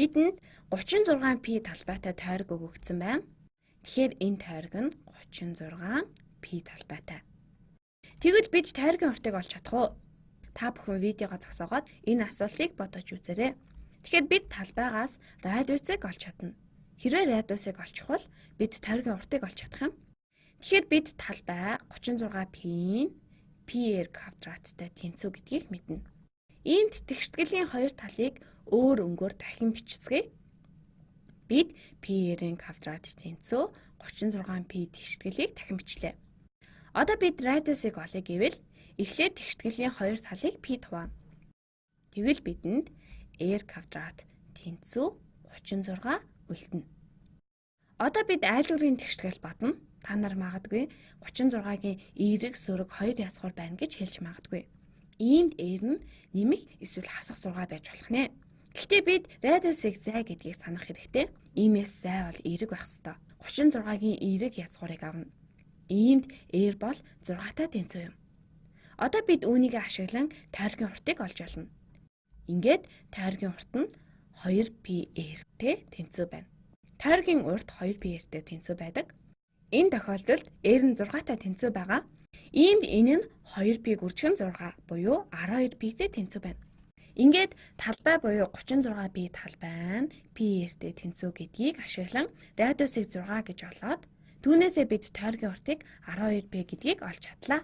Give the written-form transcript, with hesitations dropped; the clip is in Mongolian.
Бидэнд 36 пи талбайтай тойрог өгөгдсөн байна. Тэгэхээр энэ тойрог нь 36 пи талбайтай. Тэгвэл бид тойргийн уртыг олж чадах уу? Та бүхэн видеого зогсоогоод энэ асуултыг бодож үзээрэй. Тэгэхээр бид талбайгаас радиусыг олж чадна. Хэрвээ радиусыг олчих бол бид тойргийн уртыг олж чадах юм. Тэгэхээр бид талбай 36 пи-ийн πr квадраттай тэнцүү гэдгийг мэднэ. Иймд тэгштгэлийн хоёр талыг өөр өнгөөр дахин бичицгээе. Бид πr-ийн квадрат тэнцүү 36 π тэгштгэлийг дахин бичлээ. Одоо бид радиусыг олъё гэвэл эхлээд тэгштгэлийн хоёр талыг π туваана. Тэгвэл бидэнд r квадрат тэнцүү 36 үлдэнэ. Одоо бид айлгуулгын тэгштгэл бодно. Та нар магадгүй 36-гийн эерэг сөрөг 2 язгуур байна гэж хэлж магадгүй. Иймд r нь нэмэх эсвэл хасах 6 байж болох нэ. Гэхдээ бид радиусыг зай гэдгийг санах хэрэгтэй. Иймээс зай бол эерэг байх ёстой. 36-гийн эерэг язгуурыг авна. Иймд r бол 6-тай тэнцүү юм. Одоо бид үүнийг ашиглан тойргийн уртыг олж олно. Ингээд тойргийн урт нь 2πr-тэй тэнцүү байна. Тойргийн урт 2πr-тэй тэнцүү байдаг. Энэ тохиолдолд r нь 6-тай тэнцүү байгаа. Иймд энэ нь 2π гүржигэн 6 буюу 12π-тэй тэнцүү байна. Ингээд талбай буюу 36π талбай нь πr-тэй тэнцүү гэдгийг ашиглан радиусыг 6 гэж олоод түүнээсээ бид тойргийн уртыг 12π гэдгийг олж чадлаа.